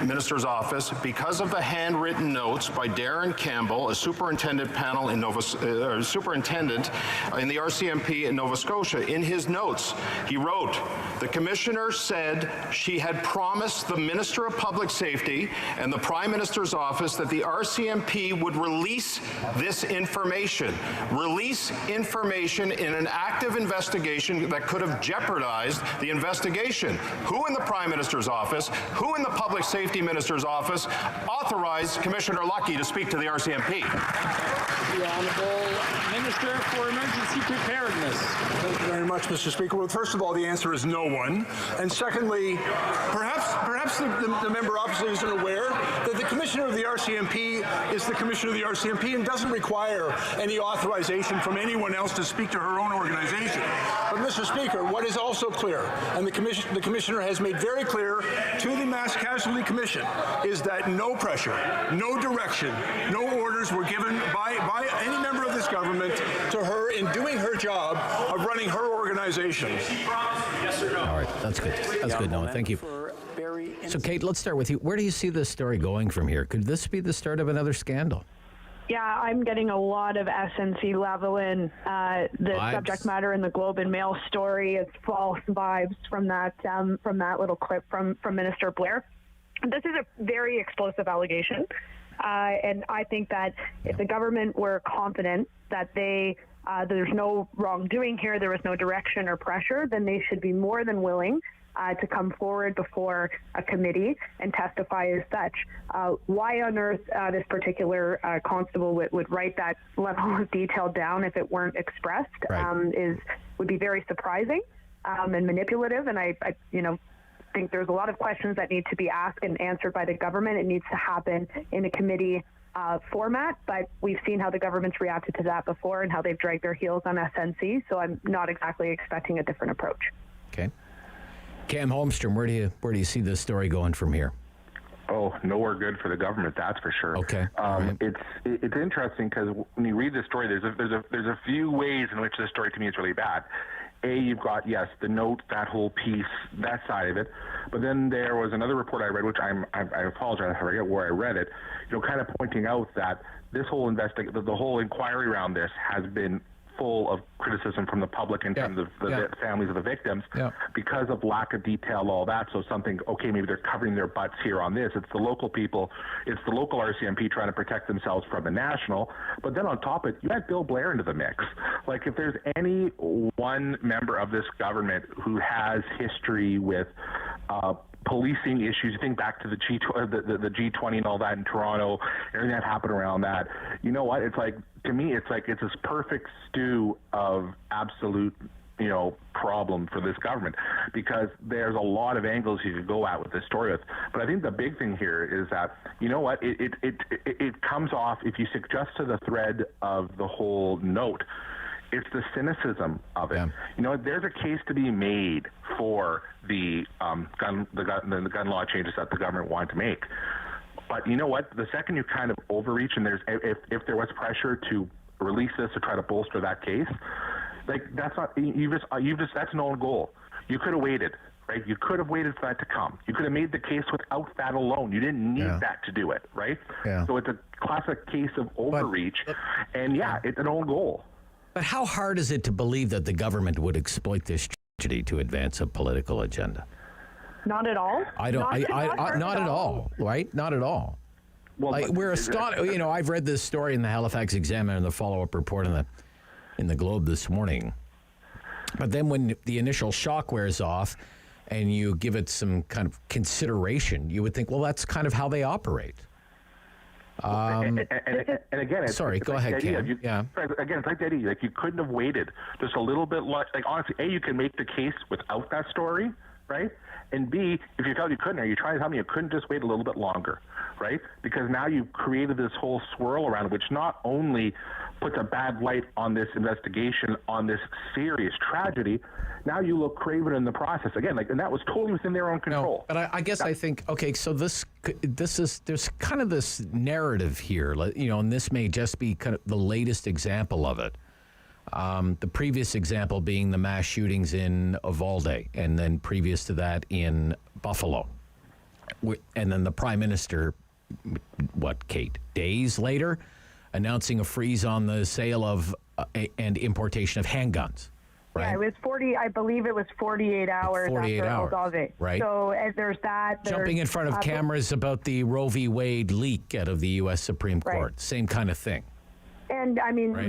Minister's office, because of the handwritten notes by Darren Campbell, a superintendent panel in superintendent in the RCMP in Nova Scotia. In his notes, he wrote, "The commissioner said she had promised the Minister of Public Safety and the Prime Minister's office that the RCMP would release this information. Release information in an active investigation that could have jeopardized the investigation. Who in the Prime Minister's office, who in the Public Safety Minister's office authorized Commissioner Lucky to speak to the RCMP?" The Honourable Minister for Emergency Preparedness. Thank you very much, Mr. Speaker. Well, first of all, the answer is no one. And secondly, perhaps the member opposite isn't aware that the Commissioner of the RCMP is the Commissioner of the RCMP and doesn't require any authorization from anyone else to speak to her own organization. But, Mr. Speaker, what is also clear, and the Commissioner has made very clear to the Mass Casualty Commission, is that no pressure, no direction, no orders were given by any member of this government to her in doing her job of running her organization. All right, that's good. That's good, Noah. Thank you. So, Kate, let's start with you. Where do you see this story going from here? Could this be the start of another scandal? Yeah, I'm getting a lot of SNC leveling. The subject matter in the Globe and Mail story is false vibes from that little clip from Minister Blair. This is a very explosive allegation, and I think that if the government were confident that there's no wrongdoing here, there was no direction or pressure, then they should be more than willing to come forward before a committee and testify as such. Why on earth this particular constable would write that level of detail down if it weren't expressed would be very surprising and manipulative. And I think there's a lot of questions that need to be asked and answered by the government. It needs to happen in a committee format, but we've seen how the government's reacted to that before and how they've dragged their heels on SNC, so I'm not exactly expecting a different approach. Okay. Cam Holmstrom, where do you see this story going from here? Oh, nowhere good for the government, that's for sure. Okay. It's interesting because when you read the story, there's a few ways in which this story to me is really bad. You've got, yes, the note, that whole piece, that side of it. But then there was another report I read, which I apologize, I forget where I read it, kind of pointing out that this whole the whole inquiry around this has been full of criticism from the public in terms of the families of the victims because of lack of detail, all that. So maybe they're covering their butts here on this. It's the local people, it's the local RCMP trying to protect themselves from the national. But then on top of it, you add Bill Blair into the mix. Like, if there's any one member of this government who has history with policing issues, you think back to the G20 and all that in Toronto, everything that happened around that. You know what? It's like, to me, it's this perfect stew of absolute, problem for this government, because there's a lot of angles you could go at with this story with. But I think the big thing here is that, it comes off, if you stick just to the thread of the whole note, it's the cynicism of it. There's a case to be made for the gun law changes that the government wanted to make. But you know what? The second you kind of overreach, and if there was pressure to release this to try to bolster that case, that's not that's an own goal. You could have waited, right? You could have waited for that to come. You could have made the case without that alone. You didn't need that to do it, right? Yeah. So it's a classic case of overreach, and it's an own goal. But how hard is it to believe that the government would exploit this tragedy to advance a political agenda? Not at all. Not at all, right? Not at all. Well, we're astonished. I've read this story in the Halifax Examiner and the follow-up report in the Globe this morning. But then when the initial shock wears off and you give it some kind of consideration, you would think, well, that's kind of how they operate. And again, go ahead, Cam. Again, it's like the idea, you couldn't have waited just a little bit. Honestly, A, you can make the case without that story, right? And B, if you felt you couldn't, are you trying to tell me you couldn't just wait a little bit longer, right? Because now you've created this whole swirl around it, which not only puts a bad light on this investigation, on this serious tragedy, now you look craven in the process again. And that was totally within their own control. No, but I guess I think, okay, so there's kind of this narrative here, and this may just be kind of the latest example of it. The previous example being the mass shootings in Uvalde, and then previous to that in Buffalo. And then the Prime Minister, days later, announcing a freeze on the sale of and importation of handguns. Right? Yeah, it was 48 hours after Uvalde. Right. So there's that. Jumping in front of cameras about the Roe v. Wade leak out of the U.S. Supreme Court. Same kind of thing. And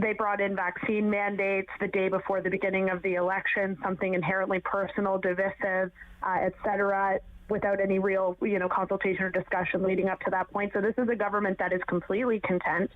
they brought in vaccine mandates the day before the beginning of the election, something inherently personal, divisive, et cetera, without any real, consultation or discussion leading up to that point. So this is a government that is completely content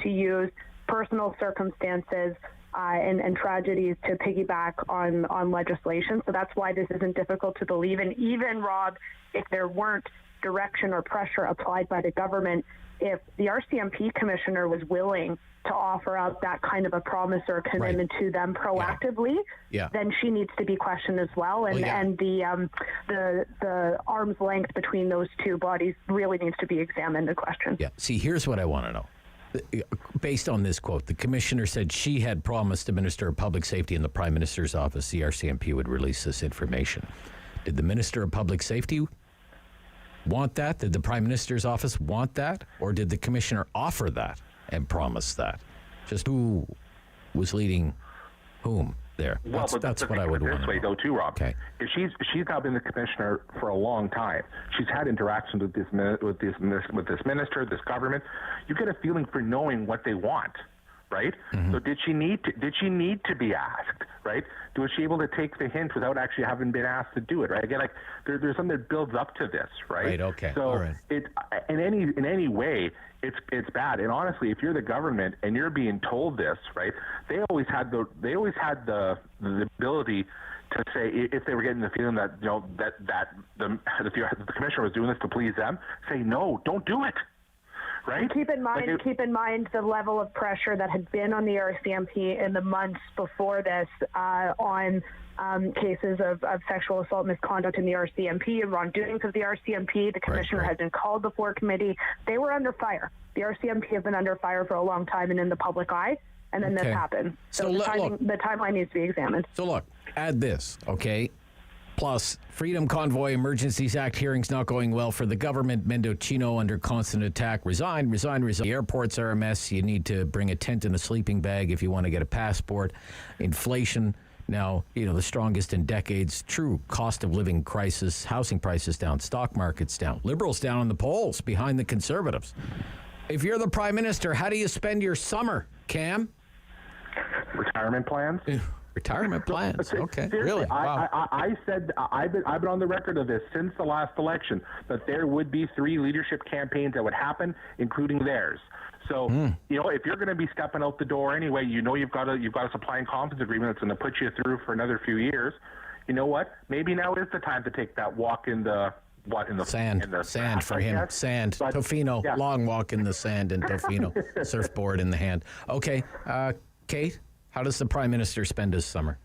to use personal circumstances and tragedies to piggyback on legislation. So that's why this isn't difficult to believe. And even, Rob, if there weren't direction or pressure applied by the government, if the RCMP commissioner was willing to offer up that kind of a promise or a commitment to them proactively, then she needs to be questioned as well. And the arm's length between those two bodies really needs to be examined and questioned. Yeah. See, here's what I want to know. Based on this quote, the commissioner said she had promised the Minister of Public Safety in the Prime Minister's office the RCMP would release this information. Did the Minister of Public Safety want that? Did the Prime Minister's office want that? Or did the commissioner offer that and promise that? Just who was leading whom there? That's what I would want to know. This way, though, too, Rob. Okay. If she's now been the commissioner for a long time, she's had interactions with this minister, this government. You get a feeling for knowing what they want, right? Mm-hmm. So did she need to be asked, right? Was she able to take the hint without actually having been asked to do it, right? Again, there's something that builds up to this, right? Right. Okay. So all right. It in any way, it's bad. And honestly, if you're the government and you're being told this, right? They always had the ability to say, if they were getting the feeling that the commissioner was doing this to please them, say no, don't do it. right? Keep in mind the level of pressure that had been on the RCMP in the months before this on cases of sexual assault misconduct in the RCMP and wrongdoings of the RCMP. The commissioner had been called before committee. They were under fire. The RCMP have been under fire for a long time and in the public eye, and then this happened. So the timeline needs to be examined. So look, add this, okay? Plus, Freedom Convoy Emergencies Act hearings not going well for the government. Mendocino under constant attack. Resign. The airports are a mess. You need to bring a tent and a sleeping bag if you want to get a passport. Inflation, now, the strongest in decades. True cost of living crisis. Housing prices down. Stock markets down. Liberals down in the polls behind the Conservatives. If you're the Prime Minister, how do you spend your summer, Cam? Retirement plans? Retirement plans. Okay. Seriously, Really? Wow. I said I've been on the record of this since the last election that there would be 3 leadership campaigns that would happen, including theirs. So if you're going to be stepping out the door anyway, you've got a supply and confidence agreement that's going to put you through for another few years. You know what? Maybe now is the time to take that walk in the sand for him. Sand. But, Tofino. Yeah. Long walk in the sand in Tofino. Surfboard in the hand. Okay. Kate, how does the Prime Minister spend his summer?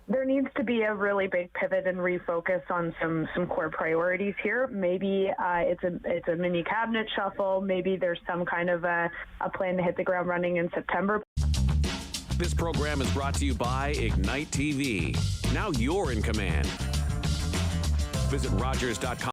There needs to be a really big pivot and refocus on some core priorities here. Maybe it's a mini cabinet shuffle. Maybe there's some kind of a plan to hit the ground running in September. This program is brought to you by Ignite TV. Now you're in command. Visit Rogers.com.